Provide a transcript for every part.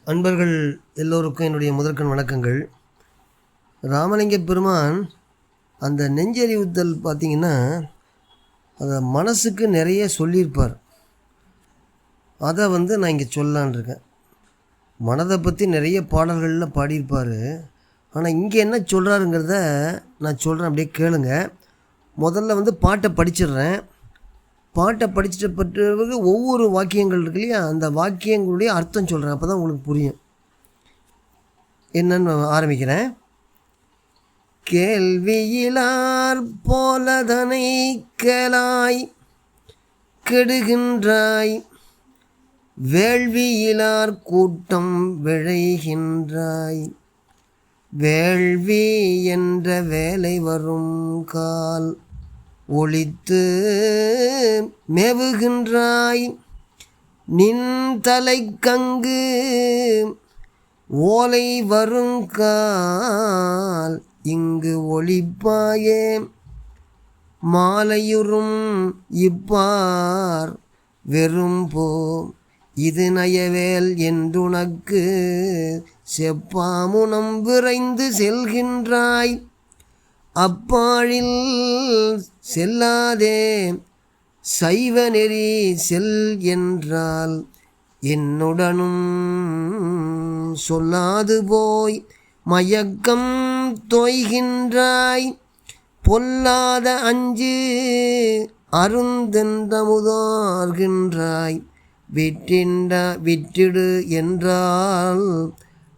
அன்பர்கள் எல்லோருக்கும் என்னுடைய முதற்கண் வணக்கங்கள். ராமலிங்க பெருமான் அந்த நெஞ்சறிவுத்தல் பார்த்திங்கன்னா அதை மனசுக்கு நிறைய சொல்லியிருப்பார். அதை நான் இங்கே சொல்லலான் இருக்கேன். மனதை பற்றி நிறைய பாடல்களில் பாடியிருப்பார். ஆனால் இங்கே என்ன சொல்கிறாருங்கிறத நான் சொல்கிறேன், அப்படியே கேளுங்க. முதல்ல பாட்டை படிச்சிடுறேன். பாட்டை படிச்சுட்ட பிறகு ஒவ்வொரு வாக்கியங்கள் இருக்கு இல்லையா, அந்த வாக்கியங்களுடைய அர்த்தம் சொல்கிறேன். அப்போ தான் உங்களுக்கு புரியும். என்னன்னு ஆரம்பிக்கிறேன். கேள்வியிலார் போலதனை கேளாய் கெடுகின்றாய், வேள்வியிலார் கூட்டம் விழைகின்றாய். வேள்வி என்ற வேலை வரும் கால் ஒளித்து மேவுகின்றாய். நின் தலைக்கங்கு ஓலை வருங்கால் இங்கு ஒளிப்பாயே. மாலையுறும் இப்பார் வெறும் போ இது நயவேல் என்றுனக்கு செப்பாமுனம் விரைந்து செல்கின்றாய். அப்பாழில் செல்லாதே சைவ நெறி செல் என்றால் என்னுடனும் சொல்லாது போய் மயக்கம் தோய்கின்றாய். பொல்லாத அஞ்சு அருந்தென்றமுதார்கின்றாய். விட்டிடு என்றால்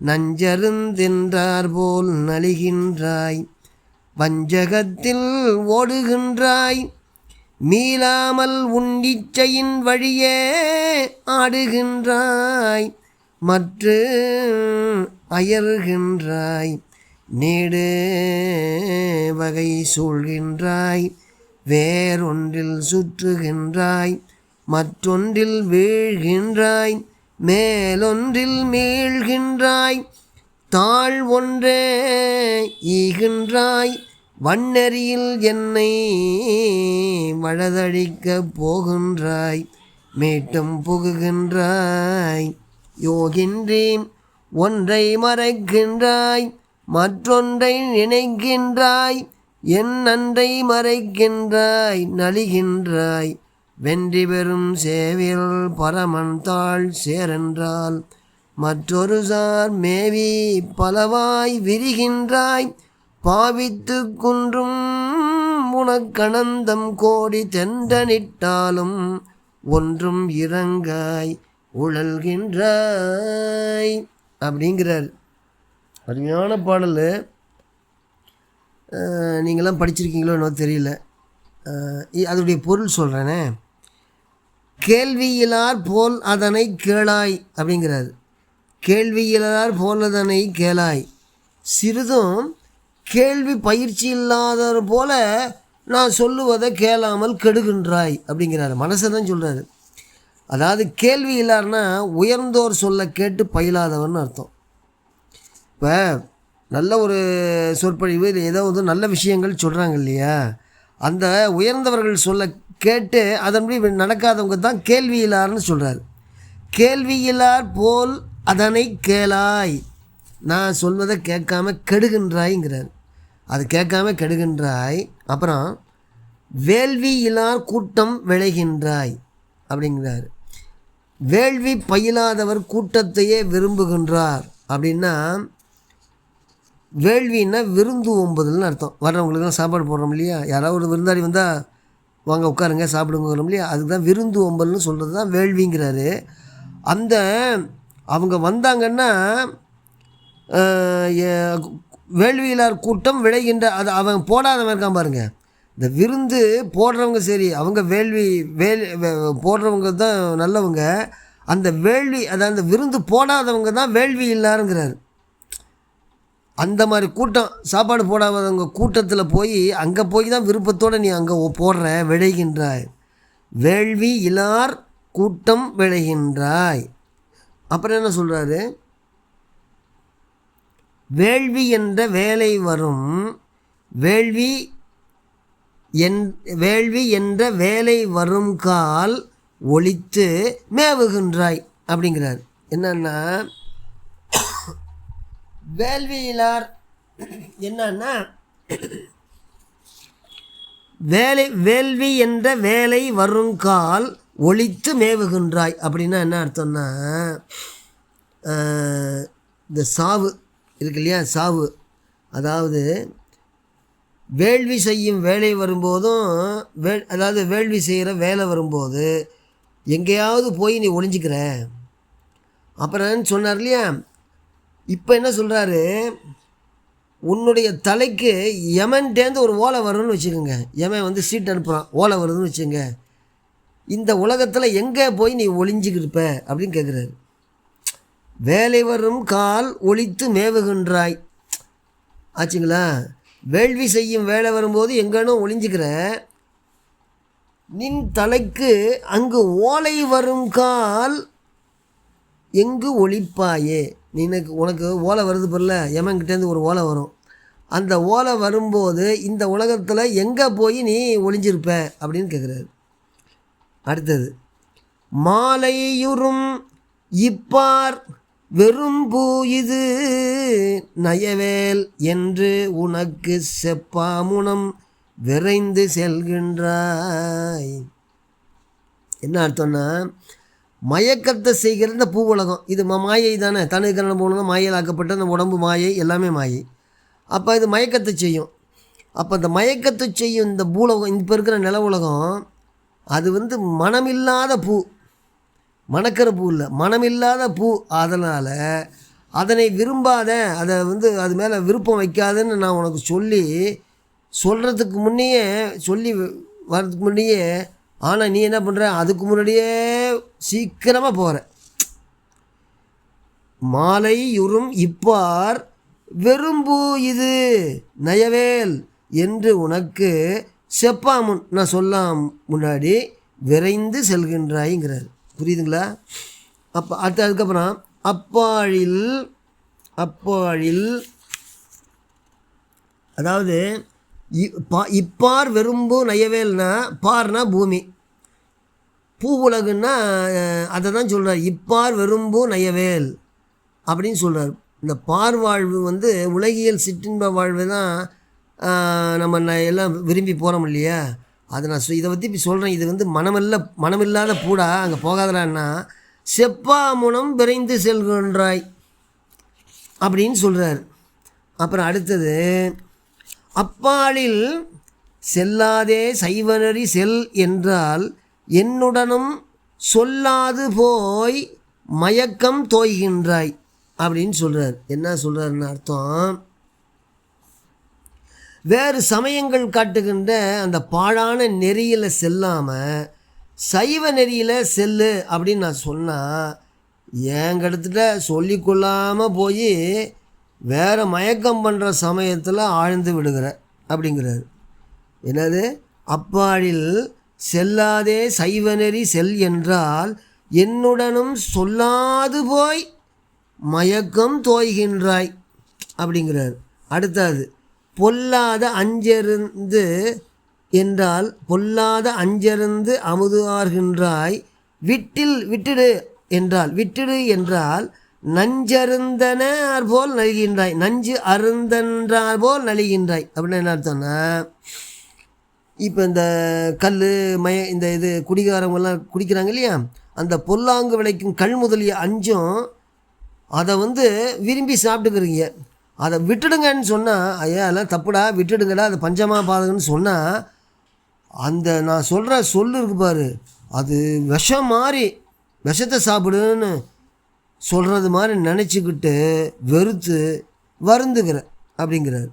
நஞ்சருந்தென்றார் போல் நலிகின்றாய். வஞ்சகத்தில் ஓடுகின்றாய். மீளாமல் உண்டிச்சையின் வழியே ஆடுகின்றாய். மற்ற அயர்கின்றாய். நீடு வகை சூழ்கின்றாய். வேறொன்றில் சுற்றுகின்றாய். மற்றொன்றில் வீழ்கின்றாய். மேலொன்றில் மீழ்கின்றாய். தாழ் ஒன்றே ஈகின்றாய். வண்ணெறியில் என்னை வழதழிக்கப் போகின்றாய். மீட்டும் புகுகின்றாய். யோகின்றி ஒன்றை மறைக்கின்றாய். மற்றொன்றை நினைக்கின்றாய். என் நன்றை மறைக்கின்றாய். நலிகின்றாய். வென்றி பெறும் சேவில் பரமன் தாழ் சேரென்றால் மற்றொரு சார் மேவி பலவாய் விரிகின்றாய். பாவித்து குன்றும் உனக்கணந்தம் கோடி தெண்டனிட்டாலும் ஒன்றும் இறங்காய் உழல்கின்றாய் அப்படிங்கிறார். அருமையான பாடல். நீங்களாம் படிச்சிருக்கீங்களோ என்னோ தெரியல. அதோடைய பொருள் சொல்கிறேனே. கேள்வியிலார் போல் அதனை கேளாய் அப்படிங்கிறார். கேள்வியிலார் போல் அதனை கேளாய். சிறிதும் கேள்வி பயிற்சி இல்லாதவர் போல நான் சொல்லுவதை கேளாமல் கெடுகின்றாய் அப்படிங்கிறாரு. மனசை தான் சொல்கிறாரு. அதாவது கேள்வி இல்லார்னா உயர்ந்தோர் சொல்ல கேட்டு பயிலாதவர்னு அர்த்தம். இப்போ நல்ல ஒரு சொற்பொழிவு இது ஏதோ நல்ல விஷயங்கள் சொல்கிறாங்க இல்லையா, அந்த உயர்ந்தவர்கள் சொல்ல கேட்டு அதன்படி நடக்காதவங்க தான் கேள்வியிலார்னு சொல்கிறார். கேள்வியிலார் போல் அதனை கேளாய். நான் சொல்வதை கேட்காம கெடுகின்றாய்ங்கிறார். அது கேட்காம கெடுகின்றாய். அப்புறம் வேள்வியிலார் கூட்டம் விளைகின்றாய் அப்படிங்கிறார். வேள்வி பயிலாதவர் கூட்டத்தையே விரும்புகின்றார் அப்படின்னா, வேள்வின்னா விருந்து ஓம்புதல்னு அர்த்தம். வர்றவங்களுக்குலாம் சாப்பாடு போடுறோம் இல்லையா, யாராவது ஒரு விருந்தாளி வந்தால் வாங்க உட்காருங்க சாப்பிடுங்கிறோம் இல்லையா, அதுக்கு தான் விருந்து ஓம்பல்னு சொல்கிறது தான் வேள்விங்கிறாரு. அந்த அவங்க வந்தாங்கன்னா வேள்வியிலார் கூட்டம் விளைகின்ற, அது அவங்க போடாதவன் இருக்கான் பாருங்கள். இந்த விருந்து போடுறவங்க சரி, அவங்க போடுறவங்க தான் நல்லவங்க. அந்த வேள்வி அதாவது அந்த விருந்து போடாதவங்க தான் வேள்வி இல்லாருங்கிறார். அந்த மாதிரி கூட்டம், சாப்பாடு போடாதவங்க கூட்டத்தில் போய் அங்கே போய் தான் விருப்பத்தோடு நீ அங்கே போடுற விளைகின்றாய். வேள்வி இலார் கூட்டம் விளைகின்றாய். அப்புறம் என்ன சொல்கிறாரு? வேள்வி என்ற வேலை வரும். வேள்வி என்ற வேலை வரும் கால் ஒழித்து மேவுகின்றாய் அப்படிங்கிறார். என்னன்னா, வேள்வியிலார் என்னன்னா வேள்வி என்ற வேலை வருங்கால் ஒழித்து மேவுகின்றாய் அப்படின்னா என்ன அர்த்தம்னா, இந்த சாவு இருக்கு இல்லையா, சாவு, அதாவது வேள்வி செய்யும் வேலை வரும்போதும் அதாவது வேள்வி செய்கிற வேலை வரும்போது எங்கேயாவது போய் நீ ஒளிஞ்சிக்கிற. அப்புறம் சொன்னார் இல்லையா, இப்போ என்ன சொல்கிறாரு, உன்னுடைய தலைக்கு யமன்டேந்து ஒரு ஓலை வரும்னு வச்சுக்கோங்க. யமன் வந்து சீட் அனுப்புகிறான், ஓலை வருதுன்னு வச்சுங்க. இந்த உலகத்தில் எங்கே போய் நீ ஒளிஞ்சிக்கிருப்ப அப்படின்னு கேட்குறாரு. வேலை வரும் கால் ஒழித்து மேவுகின்றாய் ஆச்சுங்களா. வேள்வி செய்யும் வேலை வரும்போது எங்கேனும் ஒளிஞ்சிக்கிற, நின் தலைக்கு அங்கு ஓலை வரும் கால் எங்கு ஒளிப்பாயே. உனக்கு ஓலை வருது பொருள், யமன்கிட்டேருந்து ஒரு ஓலை வரும். அந்த ஓலை வரும்போது இந்த உலகத்தில் எங்கே போய் நீ ஒளிஞ்சிருப்ப அப்படின்னு கேட்குறாரு. அடுத்தது, மாலையுறும் இப்பார் வெறும்பூ இது நயவேல் என்று உனக்கு செப்பாமுனம் விரைந்து செல்கின்றாய். என்ன அர்த்தம்னா, மயக்கத்தை செய்கிற இந்த பூ உலகம் இது மாயை தானே. தனுக்கரணம் போகணுன்னா மாயையில் ஆக்கப்பட்ட அந்த உடம்பு மாயை, எல்லாமே மாயை. அப்போ இது மயக்கத்தை செய்யும். அப்போ அந்த மயக்கத்தை செய்யும் இந்த பூலகம், இப்போ இருக்கிற நில உலகம், அது வந்து மனமில்லாத பூ, மணக்கிற பூ இல்லை, மனமில்லாத பூ. அதனால் அதனை விரும்பாத, அதை வந்து அது மேலே விருப்பம் வைக்காதுன்னு நான் உனக்கு சொல்கிறதுக்கு முன்னையே, சொல்லி வர்றதுக்கு முன்னையே, ஆனால் நீ என்ன பண்ணுற, அதுக்கு முன்னாடியே சீக்கிரமாக போகிற. மாலையுறும் இப்பார் வெறும்பூ இது நயவேல் என்று உனக்கு செப்பாமுன் நான் சொல்லாம் முன்னாடி விரைந்து செல்கின்றாய்ங்கிறார். புரியுதுங்களா? அப்போ அதுக்கப்புறம் அப்பாழில் அதாவது இப்பார் வெறும்பு நயவேல்னா, பார்னா பூமி, பூ உலகுன்னா அதை தான் சொல்கிறார். இப்பார் வெறும்பு நயவேல் அப்படின்னு சொல்கிறார். இந்த பார் வாழ்வு வந்து உலகியல் சிற்றின்ப வாழ்வு தான் நம்ம எல்லாம் விரும்பி போகிறோம் இல்லையா. அதை நான் இதை பற்றி இப்போ சொல்கிறேன். இது வந்து மனமில்லாத பூடா, அங்கே போகாதடான்னா செப்பாமுனம் விரைந்து செல்கின்றாய் அப்படின்னு சொல்கிறார். அப்புறம் அடுத்தது, அப்பாலில் செல்லாதே சைவநெறி செல் என்றால் என்னுடனும் சொல்லாது போய் மயக்கம் தோய்கின்றாய் அப்படின்னு சொல்கிறார். என்ன சொல்கிறாருன்னு அர்த்தம், வேறு சமயங்கள் காட்டுகின்ற அந்த பாழான நெறியில் செல்லாமல் சைவ நெறியில் செல்லு அப்படின்னு நான் சொன்னால், என்கிட்ட சொல்லிக்கொள்ளாமல் போய் வேறு மயக்கம் பண்ணுற சமயத்தில் ஆழ்ந்து விடுகிற அப்படிங்கிறார். என்னது, அப்பாழில் செல்லாதே சைவ நெறி செல் என்றால் என்னுடனும் சொல்லாது போய் மயக்கம் தோய்கின்றாய் அப்படிங்கிறார். அடுத்தது, பொல்லாத அஞ்செருந்து என்றால் பொல்லாத அஞ்செருந்து அமுது ஆர்கின்றாய் விட்டிடு என்றால் நஞ்சருந்தனார் போல் நல்கின்றாய், நஞ்சு அருந்தன்றார் போல் நலிகின்றாய் அப்படின்னு என்ன அர்த்தம்னா, இப்போ இந்த கல் இந்த இது குடிகாரங்கெல்லாம் குடிக்கிறாங்க இல்லையா, அந்த பொல்லாங்கு விளைக்கும் கள் முதலிய அஞ்சும் அதை வந்து விரும்பி சாப்பிட்டுக்கிறீங்க. அதை விட்டுடுங்கன்னு சொன்னால், ஐயா அதெல்லாம் தப்புடா விட்டுடுங்கடா, அது பஞ்சமா பாதகன்னு சொன்னால், அந்த நான் சொல்கிற சொல்லு இருக்கு பாரு, அது விஷம் மாதிரி, விஷத்தை சாப்பிடுன்னு சொல்கிறது மாதிரி நினச்சிக்கிட்டு வெறுத்து வருந்துக்கிற அப்படிங்கிறார்.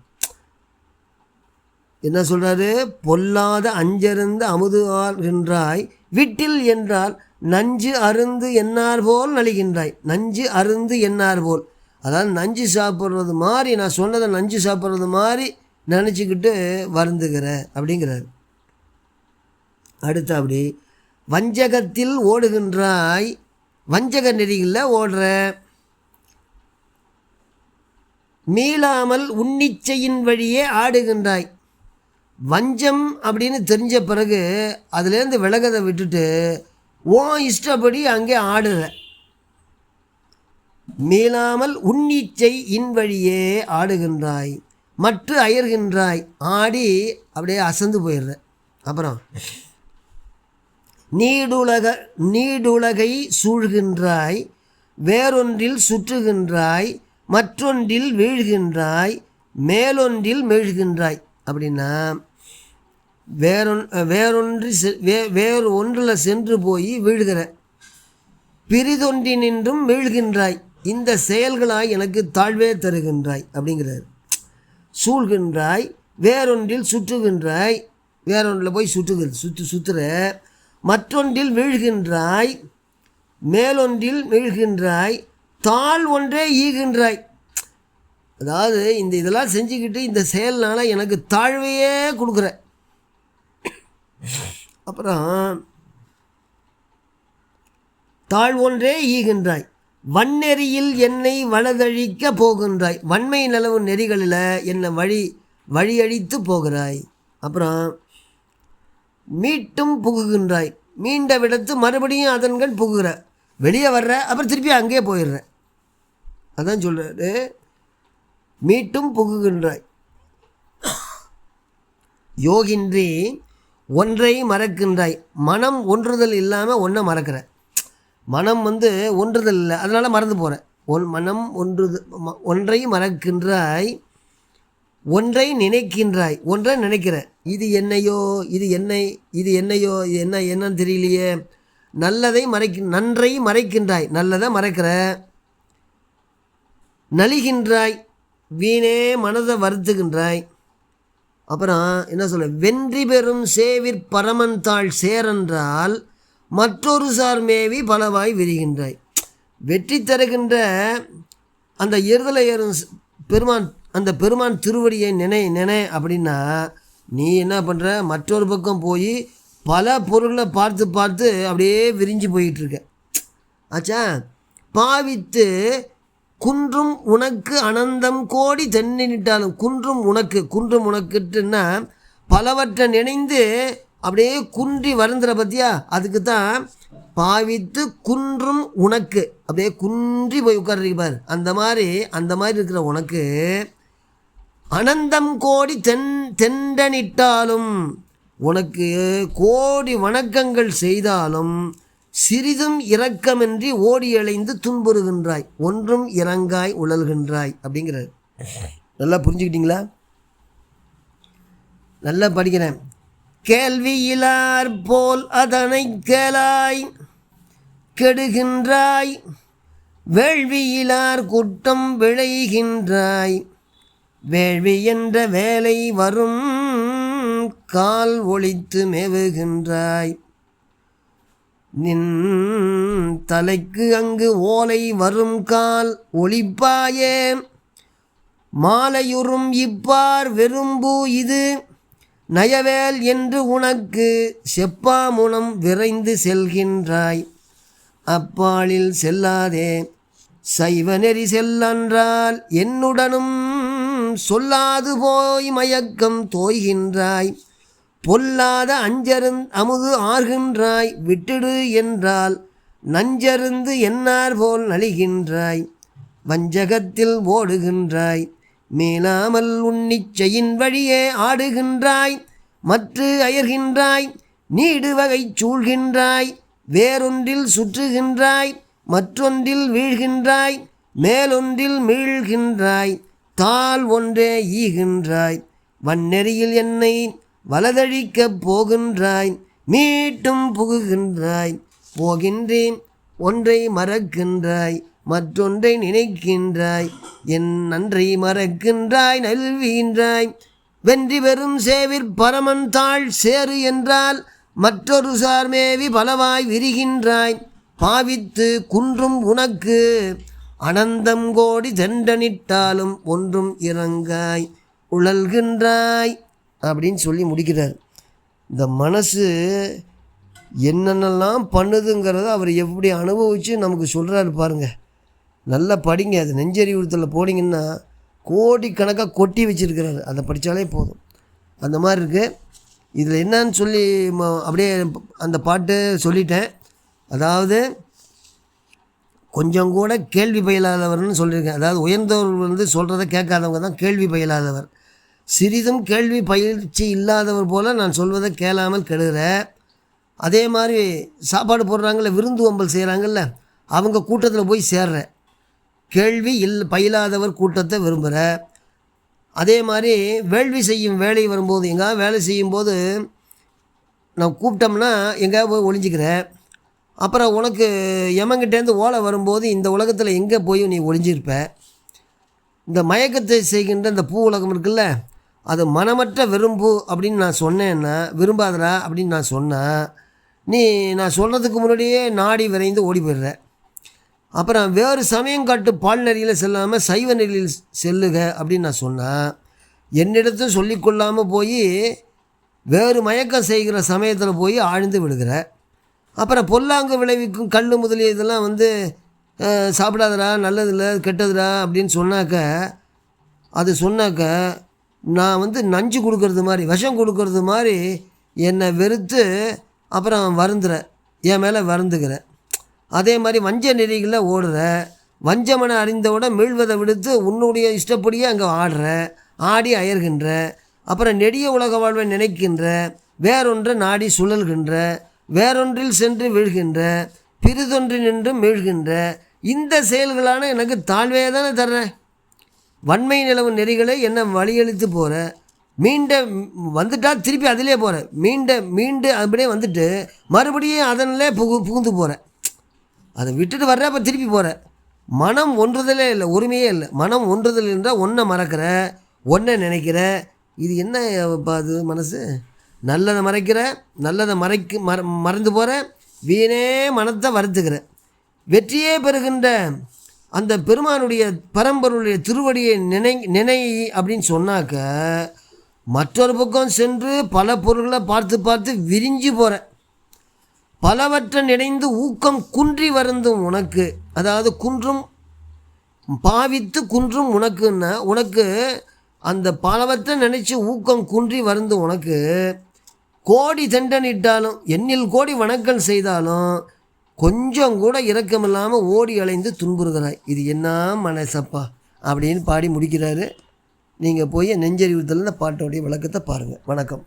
என்ன சொல்கிறாரு, பொல்லாத அஞ்சருந்து அமுது ஆர்கின்றாய் விட்டில் என்றால் நஞ்சு அருந்து என்னார் போல் நலிகின்றாய். நஞ்சு அருந்து என்னார் போல், அதாவது நஞ்சு சாப்பிட்றது மாதிரி, நான் சொன்னதை நஞ்சு சாப்பிட்றது மாதிரி நினச்சிக்கிட்டு வருந்துகிற அப்படிங்கிறார். அடுத்த அப்படி வஞ்சகத்தில் ஓடுகின்றாய், வஞ்சக நெறிகளில் ஓடுற, மீளாமல் உன்னிச்சையின் வழியே ஆடுகின்றாய். வஞ்சம் அப்படின்னு தெரிஞ்ச பிறகு அதுலேருந்து விலகதை விட்டுட்டு ஓ இஷ்டப்படி அங்கே ஆடுற. மீளாமல் உன்னிச்சை இன்வழியே ஆடுகின்றாய் மற்ற அயர்கின்றாய். ஆடி அப்படியே அசந்து போயிடுற. அப்புறம் நீடுலகை சூழ்கின்றாய், வேறொன்றில் சுற்றுகின்றாய், மற்றொன்றில் வீழ்கின்றாய், மேலொன்றில் மீழ்கின்றாய். அப்படின்னா வேறு ஒன்றில் சென்று போய் வீழ்கிற, பிரிதொன்றினின்றும் வீழ்கின்றாய், இந்த செயல்களாய் எனக்கு தாழ்வே தருகின்றாய் அப்படிங்கிறார். சூழ்கின்றாய், வேறொன்றில் சுற்றுகின்றாய், வேறொன்றில் போய் சுற்றுற, மற்றொன்றில் வீழ்கின்றாய், மேலொன்றில் வீழ்கின்றாய், தாழ் ஒன்றே ஈகின்றாய். அதாவது இதெல்லாம் செஞ்சுக்கிட்டு இந்த செயல்னால் எனக்கு தாழ்வையே கொடுக்குற. அப்புறம் தாழ்வொன்றே ஈகின்றாய், வன்னெறியில் என்னை வலதழிக்க போகின்றாய், வன்மை நிலவு நெறிகளில் என்னை வழியழித்து போகிறாய். அப்புறம் மீட்டும் புகுகின்றாய், மீண்ட விடத்து மறுபடியும் அதன்கள் புகுகிற, வெளியே வர்ற, அப்புறம் திருப்பி அங்கேயே போயிடுற. அதான் சொல்கிறாரு, மீட்டும் புகுகின்றாய். யோகின்றி ஒன்றை மறக்கின்றாய், மனம் ஒன்றுதல் இல்லாமல் ஒன்றை மறக்கிற. மனம் ஒன்றுதல் இல்லை, அதனால் மறந்து போகிற. மனம் ஒன்றை மறக்கின்றாய், ஒன்றை நினைக்கின்றாய், ஒன்றை நினைக்கிற. இது என்னையோ இது என்னன்னு தெரியலையே. நன்றை மறைக்கின்றாய், நல்லதை மறைக்கிற. நலிகின்றாய், வீணே மனதை வருத்துகின்றாய். அப்புறம் என்ன சொல்ல, வென்றி பெறும் சேவிற் பரமன்தாள் சேரென்றால் மற்றொரு சார் மேவி பலவாய் விரிகின்றாய். வெற்றி தருகின்ற அந்த எருதலை ஏறும் பெருமான், அந்த பெருமான் திருவடியை நினை அப்படின்னா நீ என்ன பண்ணுற, மற்றொரு பக்கம் போய் பல பொருளை பார்த்து அப்படியே விரிஞ்சு போயிட்டுருக்க. ஆச்சா, பாவித்து குன்றும் உனக்கு அனந்தம் கோடி தென்னிட்டாலும், குன்றும் உனக்குன்னா பலவற்றை நினைந்து அப்படியே குன்றி வருந்துற பற்றியா, அதுக்கு தான் பாவித்து குன்றும் உனக்கு, அப்படியே குன்றி போய் உட்கார்றீங்க. அந்த மாதிரி இருக்கிற உனக்கு அனந்தம் கோடி தெண்டனிட்டாலும், உனக்கு கோடி வணக்கங்கள் செய்தாலும் சிறிதும் இரக்கமின்றி ஓடி அலைந்து துன்புறுகின்றாய், ஒன்றும் இறங்காய் உழல்கின்றாய் அப்படிங்கிறார். நல்லா புரிஞ்சுக்கிட்டீங்களா? நல்லா படிக்கிறேன். கேள்வியிலார் போல் அதனை கேளாய் கெடுகின்றாய், வேள்வியிலார் குற்றம் விளைகின்றாய், வேள்வி என்ற வேலை வரும் கால் ஒழித்து மேவுகின்றாய், நின் தலைக்கு அங்கு ஓலை வரும் கால் ஒளிப்பாயே, மாலையுறும் இப்பார் வெறும்பு இது நயவேல் என்று உனக்கு செப்பாமுனம் விரைந்து செல்கின்றாய், அப்பாலில் செல்லாதே சைவ நெறி செல்லன்றால் என்னுடனும் சொல்லாது போய் மயக்கம் தோய்கின்றாய், பொல்லாத அமுது ஆர்கின்றாய், விட்டிடு என்றால் நஞ்சருந்து என்னார் போல் நலிகின்றாய், வஞ்சகத்தில் ஓடுகின்றாய், மேலாமல் உன்னிச்சையின் வழியே ஆடுகின்றாய், மற்ற அயர்கின்றாய், நீடு வகை சூழ்கின்றாய், வேறொன்றில் சுற்றுகின்றாய், மற்றொன்றில் வீழ்கின்றாய், மேலொன்றில் மீழ்கின்றாய், தாழ் ஒன்றே ஈகின்றாய், வன்னெறியில் என்னை வலதழிக்கப் போகின்றாய், மீட்டும் புகுகின்றாய், போகின்றேன் ஒன்றை மறக்கின்றாய், மற்றொன்றை நினைக்கின்றாய், என் நன்றை மறக்கின்றாய், நல்விகின்றாய், வென்றி பெறும் சேவிற் பரமன் தாழ் சேரு என்றால் மற்றொரு சார்மேவி பலவாய் விரிகின்றாய், பாவித்து குன்றும் உனக்கு அனந்தம் கோடி தெண்டனிட்டாலும் ஒன்றும் இறங்காய் உழல்கின்றாய் அப்படின்னு சொல்லி முடிக்கிறார். இந்த மனசு என்னென்னலாம் பண்ணுதுங்கிறத அவர் எப்படி அனுபவித்து நமக்கு சொல்கிறாரு பாருங்கள். நல்லா படிங்க. அது நெஞ்சறிவுறுத்தலில் போனீங்கன்னா கோடிக்கணக்காக கொட்டி வச்சுருக்கிறாரு, அதை படித்தாலே போதும். அந்த மாதிரி இருக்குது. இதில் என்னன்னு சொல்லி அப்படியே அந்த பாட்டு சொல்லிட்டேன். அதாவது கொஞ்சம் கூட கேள்வி பயிலாதவர்னு சொல்லியிருக்கேன். அதாவது உயர்ந்தவர் சொல்கிறத கேட்காதவங்க தான் கேள்வி பயிலாதவர். சிறிதும் கேள்வி பயிற்சி இல்லாதவர் போல் நான் சொல்வதை கேளாமல் கெடுகிற. அதே மாதிரி சாப்பாடு போடுறாங்கள்ல, விருந்து வம்பல் செய்கிறாங்கல்ல, அவங்க கூட்டத்தில் போய் சேர்ற. கேள்வி பயிலாதவர் கூட்டத்தை விரும்புகிற. அதே மாதிரி வேள்வி செய்யும் வேலை வரும்போது, எங்கேயாவது வேலை செய்யும்போது நான் கூப்பிட்டோம்னா எங்கேயாவது போய் ஒளிஞ்சிக்கிறேன். அப்புறம் உனக்கு எமங்கிட்டேருந்து ஓலை வரும்போது இந்த உலகத்தில் எங்கே போய் நீ ஒளிஞ்சிருப்ப. இந்த மயக்கத்தை செய்கின்ற இந்த பூ உலகம் இருக்குல்ல, அது மனமற்ற விரும்பு அப்படின்னு நான் சொன்னேன்னா, விரும்பாதரா அப்படின்னு நான் சொன்னேன், நான் சொல்கிறதுக்கு முன்னாடியே நாடி விரைந்து ஓடி போயிடுற. அப்புறம் வேறு சமயம் காட்டு பால் நெறியில் செல்லாமல் சைவ நெறியில் செல்லுக அப்படின்னு நான் சொன்னேன். என்னிடத்தும் சொல்லிக்கொள்ளாமல் போய் வேறு மயக்கம் செய்கிற சமயத்தில் போய் ஆழ்ந்து விடுகிற. அப்புறம் பொல்லாங்கு விளைவிக்கும் கல் முதலிய இதெல்லாம் சாப்பிடாதடா, நல்லதில்லை, கெட்டதுடா அப்படின்னு சொன்னாக்க நான் நஞ்சு கொடுக்கறது மாதிரி, விஷம் கொடுக்கறது மாதிரி என்னை வெறுத்து அப்புறம் வருந்துற, என் மேலே வருந்துக்கிறேன். அதே மாதிரி வஞ்ச நெறிகளில் ஓடுற. வஞ்சமனை அறிந்தவுட மீள்வதை விடுத்து உன்னுடைய இஷ்டப்படியே அங்கே ஆடுற, ஆடி அயர்கின்ற. அப்புறம் நெடிய உலக வாழ்வை நினைக்கின்ற, வேறொன்றை நாடி சுழல்கின்ற, வேறொன்றில் சென்று வீழ்கின்ற, பிறிதொன்று நின்று மீழ்கின்ற. இந்த செயல்களான எனக்கு தாழ்வே தானே தர்றேன். வன்மை நிலவு நெறிகளை என்னை வழியளித்து போகிற. வந்துட்டால் திருப்பி அதிலே போகிறேன். மீண்டு அப்படியே வந்துட்டு மறுபடியும் அதனிலே புகுந்து போகிறேன். அதை விட்டுட்டு வர்ற, அப்போ திருப்பி போகிறேன். மனம் ஒன்றுதலே இல்லை, ஒருமையே இல்லை. மனம் ஒன்றுதல் என்றால் ஒன்றை மறக்கிற, ஒன்றை நினைக்கிற. இது என்ன அது மனசு? நல்லதை மறைக்கிற, நல்லதை மறந்து போகிற, வீணே மனத்தை வருத்துக்கிற. வெற்றியே பெறுகின்ற அந்த பெருமானுடைய பரம்பொருளுடைய திருவடியை நினை அப்படின்னு சொன்னாக்க, மற்றொரு பக்கம் சென்று பல பொருள்களை பார்த்து விரிஞ்சு போகிற. பலவற்றை நினைந்து ஊக்கம் குன்றி வருந்தும் உனக்கு, அதாவது குன்றும் பாவித்து குன்றும் உனக்குன்னா, உனக்கு அந்த பலவற்றை நினச்சி ஊக்கம் குன்றி வருந்தும் உனக்கு கோடி தண்டனிட்டாலும், எண்ணில் கோடி வணக்கம் செய்தாலும் கொஞ்சம் கூட இரக்கமில்லாமல் ஓடி அலைந்து துன்புறுகிறாய். இது என்ன மனசப்பா அப்படின்னு பாடி முடிக்கிறாரு. நீங்கள் போய் நெஞ்சறிவுதல்னு பாட்டோடைய விளக்கத்தை பாருங்கள். வணக்கம்.